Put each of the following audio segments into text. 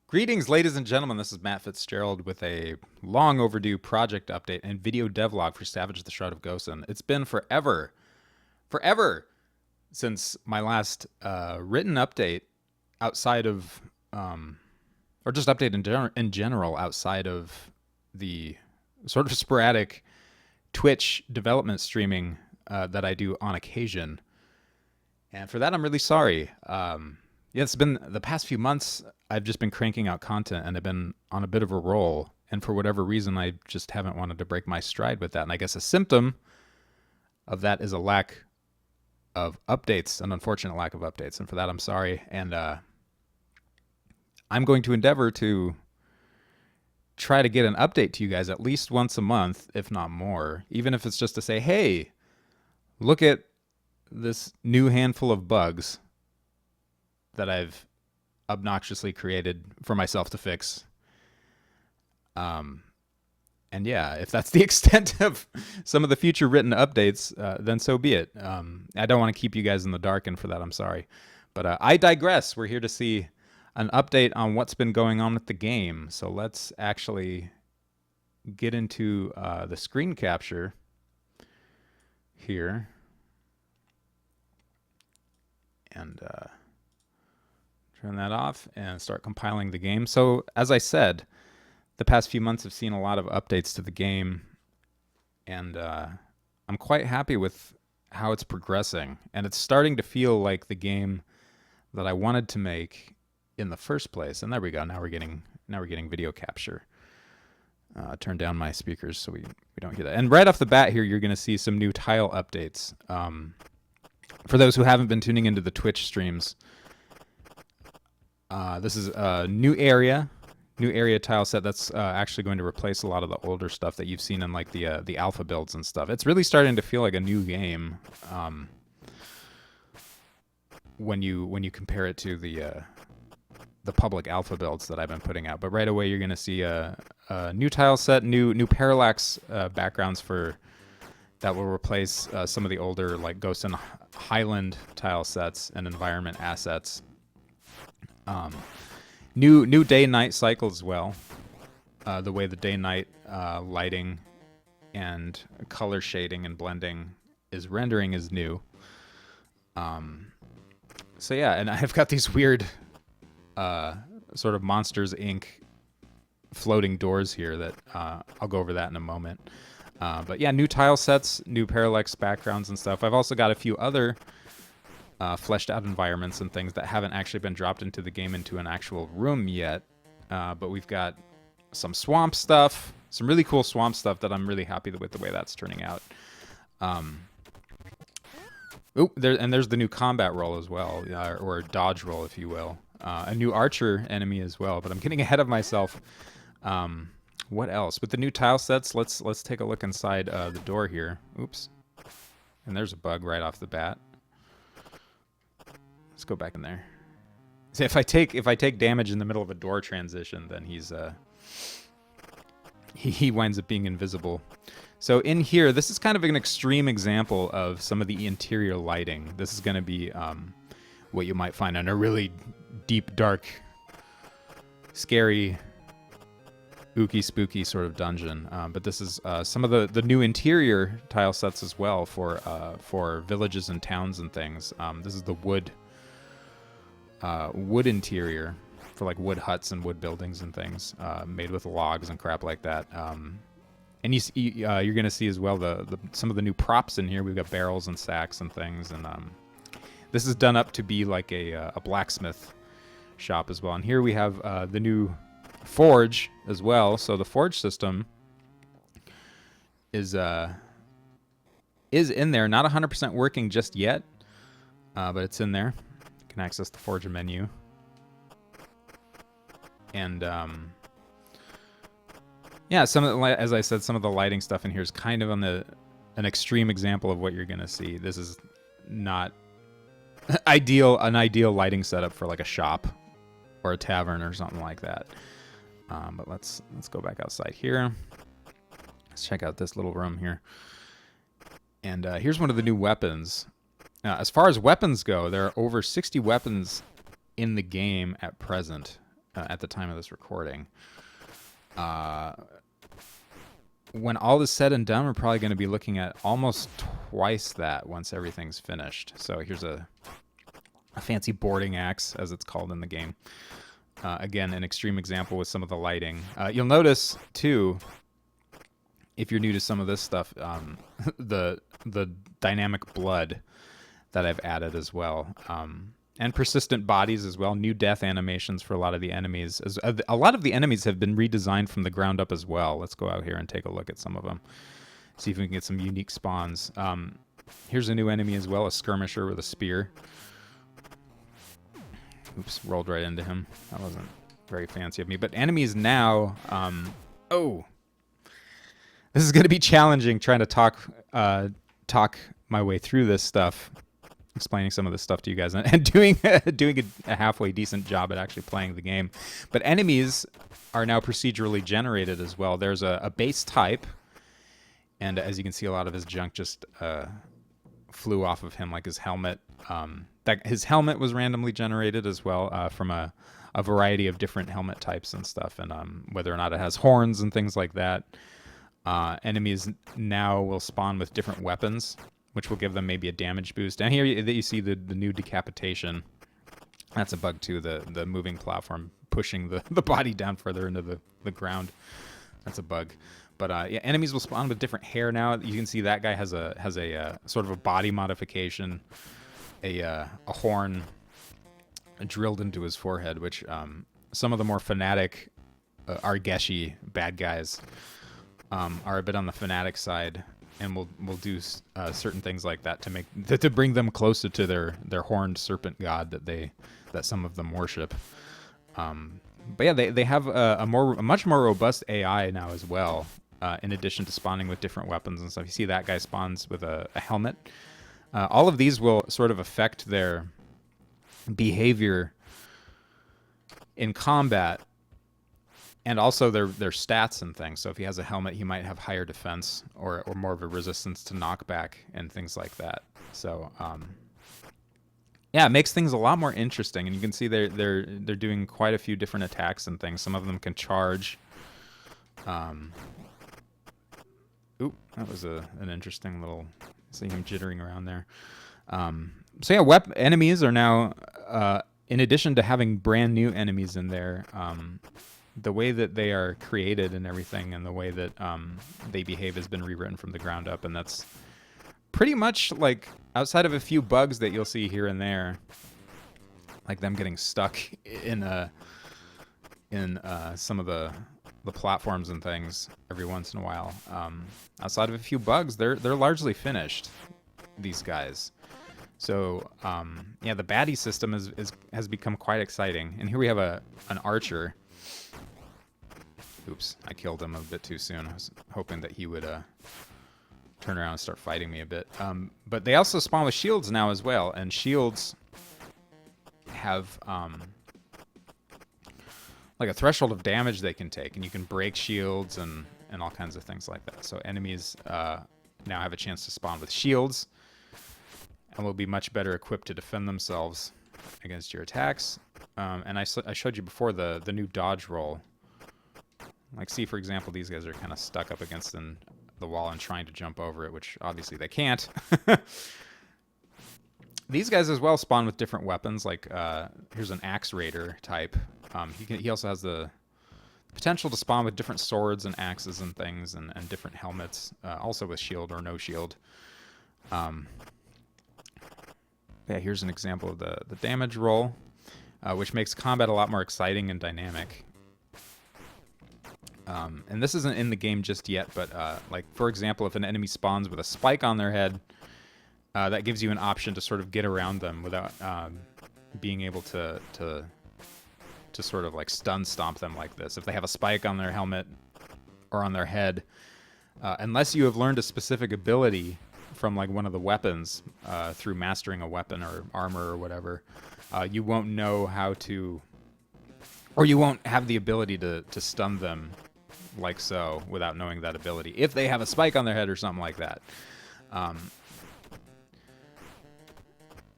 Greetings, ladies and gentlemen. This is Matt Fitzgerald with a long overdue project update and video devlog for Savage the Shroud of Gosen. It's been forever since my last written update outside of, or just update in general outside of the sort of sporadic Twitch development streaming that I do on occasion. And for that, I'm really sorry. Yeah, it's been the past few months. I've just been cranking out content and I've been on a bit of a roll. And for whatever reason, I just haven't wanted to break my stride with that. And I guess a symptom of that is a lack of updates, an unfortunate lack of updates. And for that, I'm sorry. And I'm going to endeavor to try to get an update to you guys at least once a month, if not more, even if it's just to say, hey, look at this new handful of bugs that I've obnoxiously created for myself to fix. And yeah, if that's the extent of some of the future written updates, then so be it. I don't want to keep you guys in the dark, and for that, I'm sorry. But I digress. We're here to see an update on what's been going on with the game. So let's actually get into the screen capture here. And turn that off and start compiling the game. So as I said, the past few months have seen a lot of updates to the game, and I'm quite happy with how it's progressing. And it's starting to feel like the game that I wanted to make in the first place. And there we go. Now we're getting video capture. Turn down my speakers so we don't hear that. And right off the bat here, you're going to see some new tile updates. For those who haven't been tuning into the Twitch streams, this is a new area tile set that's actually going to replace a lot of the older stuff that you've seen in like the alpha builds and stuff. It's really starting to feel like a new game when you compare it to the public alpha builds that I've been putting out. But right away you're going to see a new tile set, new parallax backgrounds for that will replace some of the older like Gosen Highland tile sets and environment assets. New day-night cycle as well. The way the day-night lighting and color shading and blending is rendering is new. So yeah, and I've got these weird sort of Monsters Inc. floating doors here that I'll go over that in a moment. But yeah, new tile sets, new parallax backgrounds and stuff. I've also got a few other fleshed out environments and things that haven't actually been dropped into the game into an actual room yet. But we've got some swamp stuff, some really cool swamp stuff that I'm really happy with the way that's turning out. There's the new combat role as well, or dodge role, if you will. A new archer enemy as well, but I'm getting ahead of myself. What else? With the new tile sets, let's take a look inside the door here. Oops. And there's a bug right off the bat. Let's go back in there. So if I take damage in the middle of a door transition, then he winds up being invisible. So in here, this is kind of an extreme example of some of the interior lighting. This is going to be what you might find in a really deep, dark, scary, ooky spooky sort of dungeon. But this is some of the new interior tile sets as well for villages and towns and things. This is the wood interior for like wood huts and wood buildings and things made with logs and crap like that. And you're gonna see as well some of the new props in here. We've got barrels and sacks and things, and this is done up to be like a blacksmith shop as well. And here we have the new forge as well. So the forge system is in there, not 100% working just yet, but it's in there. You can access the forge menu, and yeah, as I said, some of the lighting stuff in here is kind of on an extreme example of what you're gonna see. This is not an ideal lighting setup for like a shop or a tavern or something like that. But let's go back outside here. Let's check out this little room here. And here's one of the new weapons. As far as weapons go, there are over 60 weapons in the game at present. at the time of this recording. When all is said and done, we're probably going to be looking at almost twice that once everything's finished. So here's a fancy boarding axe, as it's called in the game. Again, an extreme example with some of the lighting. You'll notice, too, if you're new to some of this stuff, the dynamic blood that I've added as well. And persistent bodies as well. New death animations for a lot of the enemies. A lot of the enemies have been redesigned from the ground up as well. Let's go out here and take a look at some of them. See if we can get some unique spawns. Here's a new enemy as well, a skirmisher with a spear. Oops, rolled right into him. That wasn't very fancy of me. But enemies now... oh! This is going to be challenging trying to talk my way through this stuff. Explaining some of this stuff to you guys and doing a halfway decent job at actually playing the game. But enemies are now procedurally generated as well. There's a base type, and as you can see, a lot of his junk just flew off of him, like his helmet. His helmet was randomly generated as well from a variety of different helmet types and stuff, and whether or not it has horns and things like that. Enemies now will spawn with different weapons, which will give them maybe a damage boost. And here you see the new decapitation. That's a bug too, the moving platform pushing the body down further into the ground. That's a bug. But yeah, enemies will spawn with different hair now. You can see that guy has a sort of a body modification, a horn drilled into his forehead, which some of the more fanatic Argeshi bad guys are a bit on the fanatic side. And we'll do certain things like that to bring them closer to their horned serpent god that some of them worship. But yeah, they have a much more robust AI now as well. In addition to spawning with different weapons and stuff, you see that guy spawns with a helmet. All of these will sort of affect their behavior in combat. And also their stats and things. So if he has a helmet, he might have higher defense or more of a resistance to knockback and things like that. So yeah, it makes things a lot more interesting. And you can see they're doing quite a few different attacks and things. Some of them can charge. Oop, that was an interesting little. See him jittering around there. So yeah, enemies are now in addition to having brand new enemies in there. The way that they are created and everything and the way that they behave has been rewritten from the ground up, and that's pretty much like outside of a few bugs that you'll see here and there, like them getting stuck in some of the platforms and things every once in a while. Outside of a few bugs, they're largely finished, these guys. So yeah, the baddie system has become quite exciting. And here we have an archer. Oops, I killed him a bit too soon. I was hoping that he would turn around and start fighting me a bit. But they also spawn with shields now as well, and shields have like a threshold of damage they can take, and you can break shields and all kinds of things like that. So enemies now have a chance to spawn with shields, and will be much better equipped to defend themselves against your attacks. And I showed you before the new dodge roll. Like, see, for example, these guys are kind of stuck up against the wall and trying to jump over it, which obviously they can't. These guys as well spawn with different weapons. Like, here's an axe raider type. He also has the potential to spawn with different swords and axes and things, and different helmets, also with shield or no shield. Yeah, here's an example of the damage roll, which makes combat a lot more exciting and dynamic. And this isn't in the game just yet, but like, for example, if an enemy spawns with a spike on their head, that gives you an option to sort of get around them without being able to sort of like stun stomp them like this. If they have a spike on their helmet or on their head, unless you have learned a specific ability from like one of the weapons through mastering a weapon or armor or whatever, you won't know how to, or you won't have the ability to stun them like so without knowing that ability, if they have a spike on their head or something like that.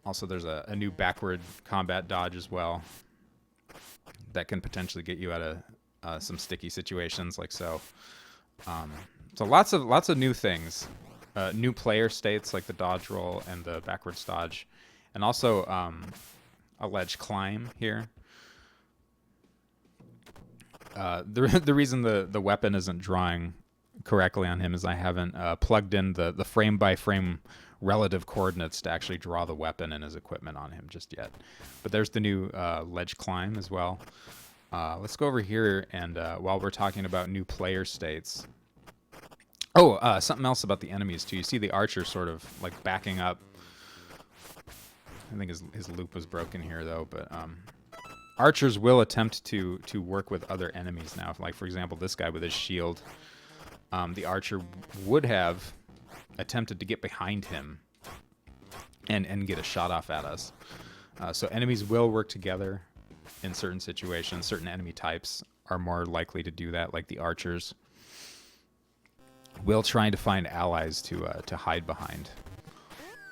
Also, there's a new backward combat dodge as well. that can potentially get you out of some sticky situations like so. So lots of new things, new player states like the dodge roll and the backwards dodge, and also a ledge climb here. The reason the weapon isn't drawing correctly on him is I haven't plugged in the frame by frame relative coordinates to actually draw the weapon and his equipment on him just yet. But there's the new ledge climb as well. Let's go over here, and while we're talking about new player states, something else about the enemies too. You see the archer sort of like backing up. I think his loop was broken here though, but archers will attempt to work with other enemies now. Like for example, this guy with his shield, the archer would have attempted to get behind him and get a shot off at us. So enemies will work together in certain situations. Certain enemy types are more likely to do that, like the archers will try to find allies to hide behind.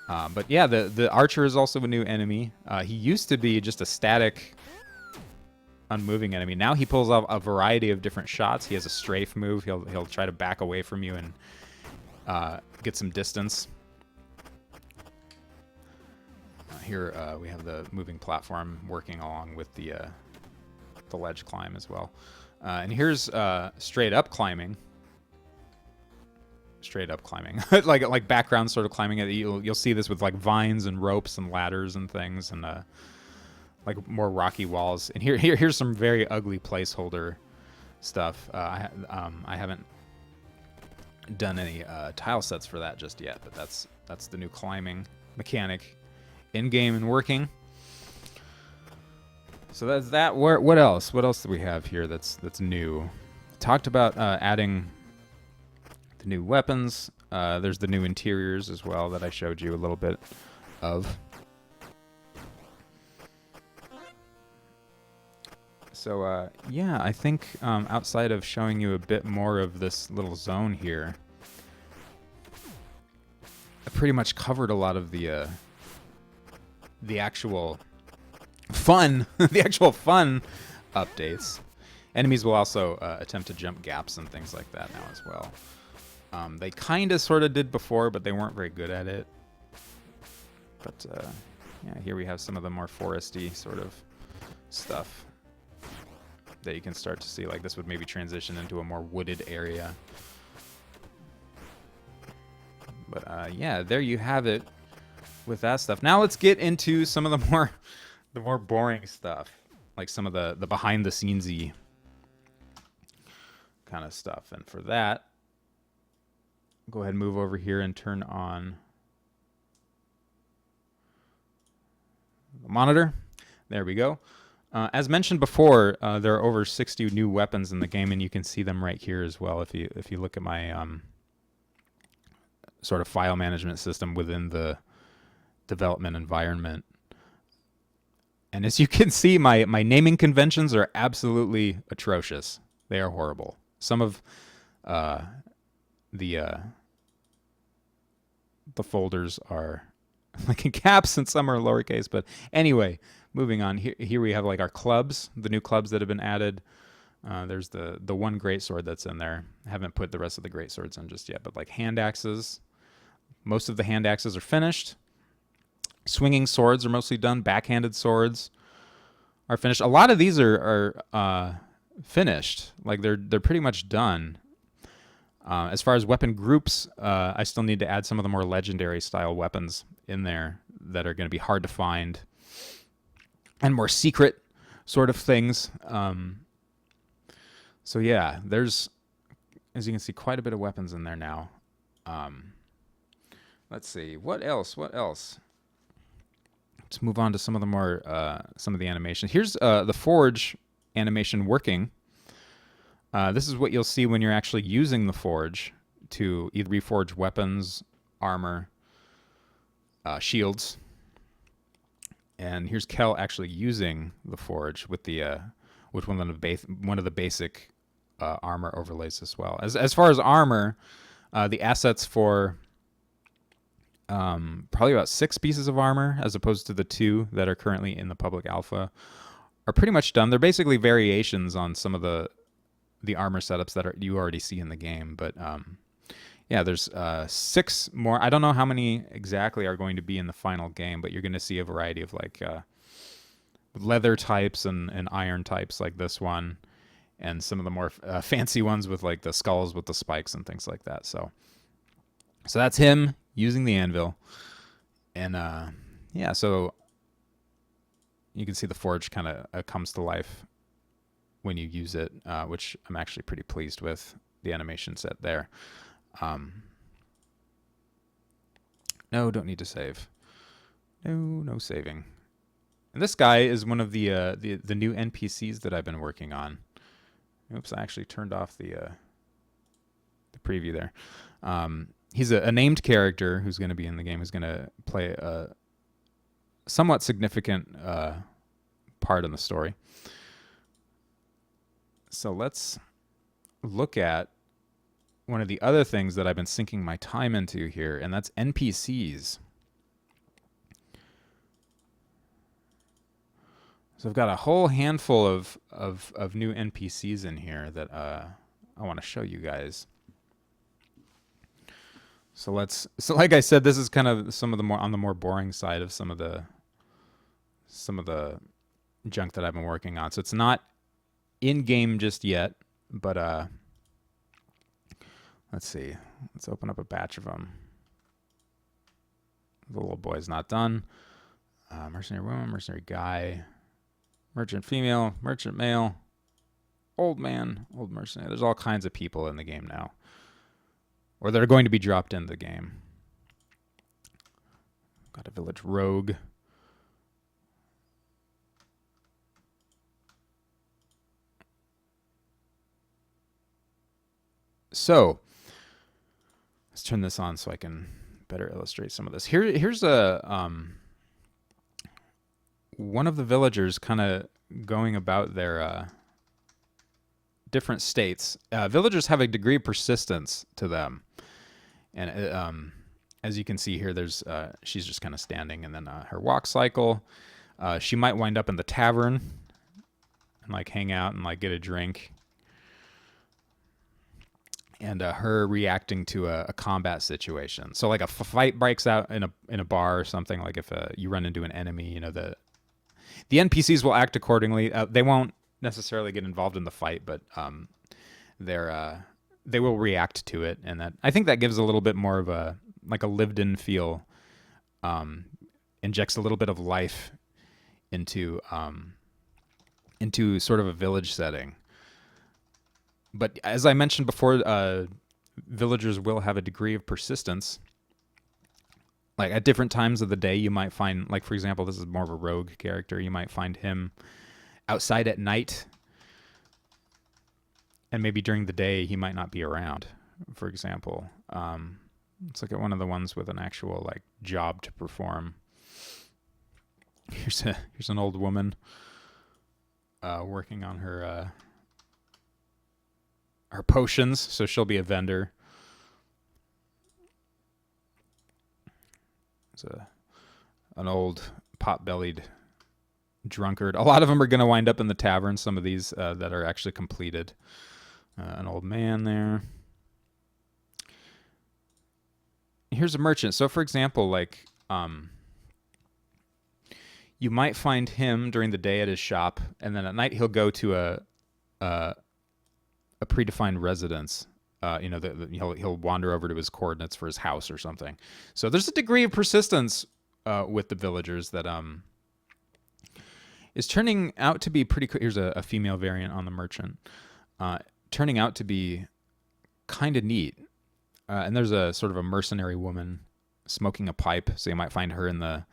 But yeah, the archer is also a new enemy. He used to be just a static, unmoving enemy. Now he pulls off a variety of different shots. He has a strafe move. He'll try to back away from you and get some distance. Here we have the moving platform working along with the ledge climb as well. And here's straight up climbing. Straight up climbing, like background sort of climbing. You'll see this with like vines and ropes and ladders and things, and like more rocky walls. And here's some very ugly placeholder stuff. I haven't done any tile sets for that just yet, but that's the new climbing mechanic in game and working. So that's that. What else? What else do we have here that's new? Talked about adding the new weapons. There's the new interiors as well that I showed you a little bit of. So yeah, I think outside of showing you a bit more of this little zone here, I pretty much covered a lot of the actual fun, the actual fun updates. Enemies will also attempt to jump gaps and things like that now as well. They kind of sort of did before, but they weren't very good at it. But yeah, here we have some of the more foresty sort of stuff that you can start to see. Like this would maybe transition into a more wooded area. But yeah, there you have it with that stuff. Now let's get into some of the more boring stuff, like some of the behind the scenes-y kind of stuff. And for that, go ahead and move over here and turn on the monitor. There we go. As mentioned before, there are over 60 new weapons in the game, and you can see them right here as well if you look at my sort of file management system within the development environment. And as you can see, my naming conventions are absolutely atrocious. They are horrible. Some of the folders are like in caps and some are lowercase. But anyway, moving on. Here we have like our clubs, the new clubs that have been added. There's the one greatsword that's in there. I haven't put the rest of the greatswords in just yet. But like hand axes, most of the hand axes are finished. Swinging swords are mostly done. Backhanded swords are finished. A lot of these are finished. Like they're pretty much done. As far as weapon groups, I still need to add some of the more legendary style weapons in there that are going to be hard to find and more secret sort of things. So yeah, there's, as you can see, quite a bit of weapons in there now. Let's see, what else? Let's move on to some of the more some of the animation. Here's the forge animation working. This is what you'll see when you're actually using the forge to either reforge weapons, armor, shields. And here's Kel actually using the forge with the with one of the basic armor overlays as well. As far as armor, the assets for probably about 6 pieces of armor, as opposed to the 2 that are currently in the public alpha, are pretty much done. They're basically variations on some of the armor setups that you already see in the game. But yeah, there's 6 more. I don't know how many exactly are going to be in the final game, but you're going to see a variety of like leather types and iron types like this one, and some of the more fancy ones with like the skulls with the spikes and things like that. So that's him using the anvil. And yeah, so you can see the forge kind of comes to life when you use it, which I'm actually pretty pleased with the animation set there. No, don't need to save. No saving. And this guy is one of the new NPCs that I've been working on. Oops, I actually turned off the preview there. He's a named character who's going to be in the game, who's going to play a somewhat significant part in the story. So let's look at one of the other things that I've been sinking my time into here, and that's NPCs. So I've got a whole handful of new NPCs in here that I want to show you guys. So like I said, this is kind of some of the more on the more boring side of some of the junk that I've been working on. So it's not in game just yet, but let's see. Let's open up a batch of them. The little boy's not done. Mercenary woman, mercenary guy, merchant female, merchant male, old man, old mercenary. There's all kinds of people in the game now, or that are going to be dropped into the game. Got a village rogue. So let's turn this on so I can better illustrate some of this. Here's a one of the villagers kind of going about their different states. Villagers have a degree of persistence to them, and as you can see here, there's she's just kind of standing, and then her walk cycle. She might wind up in the tavern and like hang out and like get a drink. And her reacting to a combat situation. So like a fight breaks out in a bar or something. Like if you run into an enemy, you know, the NPCs will act accordingly. They won't necessarily get involved in the fight, but they will react to it, and that I think that gives a little bit more of a like a lived-in feel. Injects a little bit of life into sort of a village setting. But as I mentioned before, villagers will have a degree of persistence. Like at different times of the day, you might find, like for example, this is more of a rogue character. You might find him outside at night, and maybe during the day he might not be around. For example, let's look at one of the ones with an actual like job to perform. Here's an old woman working on her potions, so she'll be a vendor. It's an old pot-bellied drunkard. A lot of them are going to wind up in the tavern. Some of these that are actually completed. An old man there. Here's a merchant. So, for example, like you might find him during the day at his shop, and then at night he'll go to a predefined residence. He'll wander over to his coordinates for his house or something. So there's a degree of persistence with the villagers that is turning out to be pretty. Here's a female variant on the merchant, turning out to be kind of neat. And there's a sort of a mercenary woman smoking a pipe, so you might find her in the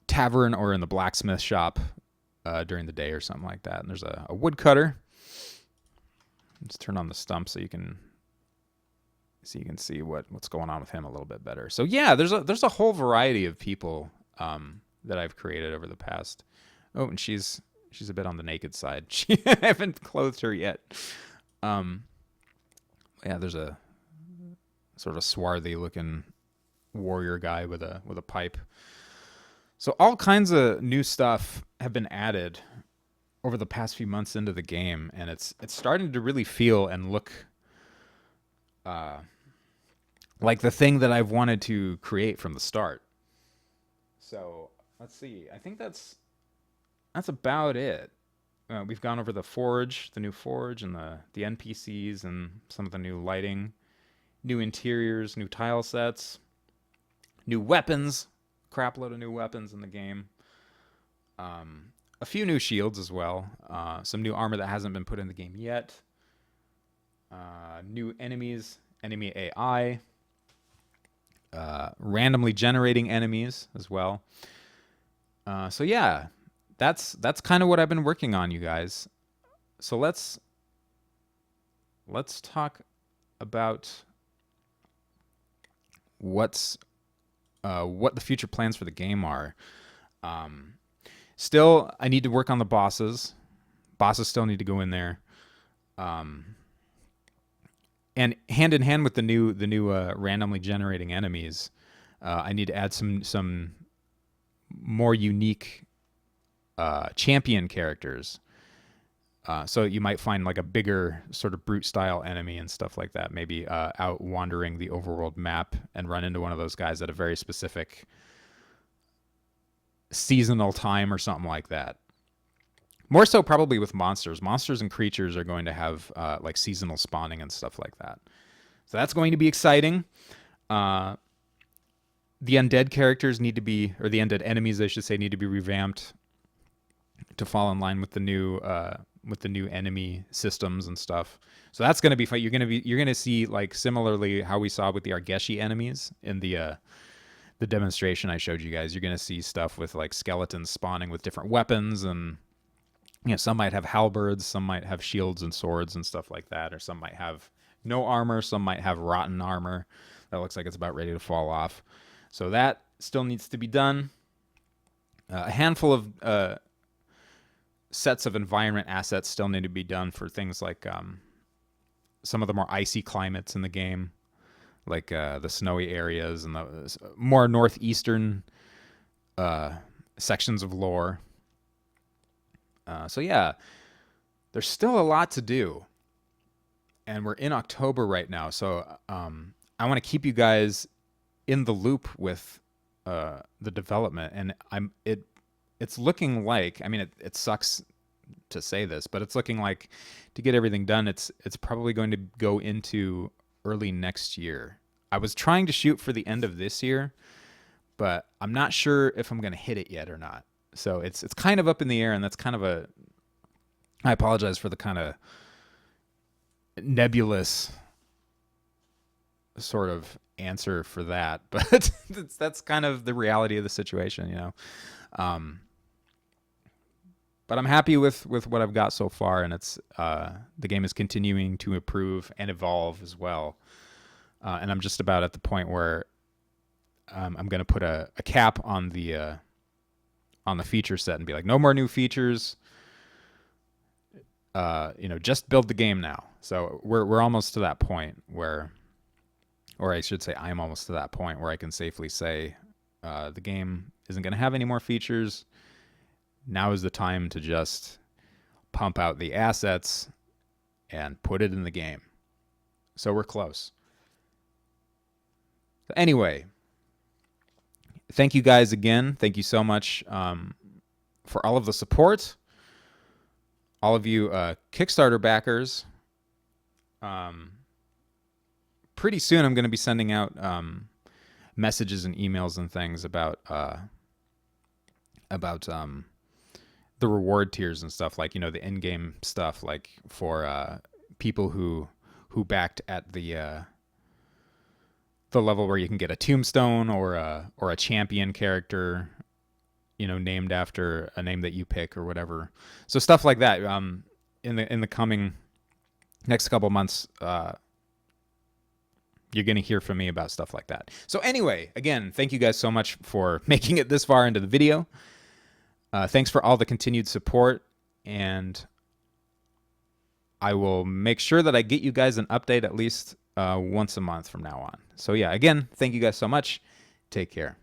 tavern or in the blacksmith shop during the day or something like that. And there's a woodcutter. Let's turn on the stump so you can see what's going on with him a little bit better. So yeah, there's a whole variety of people that I've created over the past. Oh, and she's a bit on the naked side. I haven't clothed her yet. Yeah, there's a sort of a swarthy looking warrior guy with a pipe So all kinds of new stuff have been added over the past few months into the game, and it's starting to really feel and look uh, like the thing that I've wanted to create from the start. So let's see. I think that's about it. We've gone over the forge, the new forge, and the NPCs, and some of the new lighting, new interiors, new tile sets, new weapons, crap load of new weapons in the game. A few new shields as well. Some new armor that hasn't been put in the game yet. New enemies, enemy AI. Randomly generating enemies as well. So yeah, that's kind of what I've been working on, you guys. So let's talk about what the future plans for the game are. Still, I need to work on the bosses. Bosses still need to go in there. And hand in hand with the new randomly generating enemies, I need to add some more unique champion characters. So you might find like a bigger sort of brute style enemy and stuff like that. Maybe out wandering the overworld map and run into one of those guys at a very specific seasonal time or something like that. More so probably with monsters. Monsters and creatures are going to have like seasonal spawning and stuff like that. So that's going to be exciting. The undead characters need to be, or the undead enemies, I should say, need to be revamped to fall in line with the new enemy systems and stuff. So that's going to be fun. You're going to see, like, similarly how we saw with the Argeshi enemies in the demonstration I showed you guys. You're going to see stuff with like skeletons spawning with different weapons, and some might have halberds, some might have shields and swords and stuff like that, or some might have no armor, some might have rotten armor that looks like it's about ready to fall off. So that still needs to be done. A handful of sets of environment assets still need to be done for things like some of the more icy climates in the game, like the snowy areas and the more northeastern sections of lore. So yeah, there's still a lot to do, and we're in October right now. So I want to keep you guys in the loop with the development, and it's looking like, I mean, it sucks to say this, but it's looking like to get everything done, it's probably going to go into early next year. I was trying to shoot for the end of this year, but I'm not sure if I'm going to hit it yet or not. So it's kind of up in the air, and that's kind of I apologize for the kind of nebulous sort of answer for that, but that's kind of the reality of the situation, But I'm happy with what I've got so far, and it's the game is continuing to improve and evolve as well. And I'm just about at the point where I'm going to put a cap on the feature set and be like, no more new features. Just build the game now. So we're almost to that point where, or I should say, I'm almost to that point where I can safely say the game isn't going to have any more features. Now is the time to just pump out the assets and put it in the game. So we're close. So anyway, thank you guys again. Thank you so much for all of the support. All of you Kickstarter backers. Pretty soon I'm going to be sending out messages and emails and things about the reward tiers and stuff, like, the in-game stuff, like for people who backed at the level where you can get a tombstone or a champion character, named after a name that you pick or whatever. So stuff like that. In the coming next couple months, you're going to hear from me about stuff like that. So anyway, again, thank you guys so much for making it this far into the video. Thanks for all the continued support, and I will make sure that I get you guys an update at least once a month from now on. So yeah, again, thank you guys so much. Take care.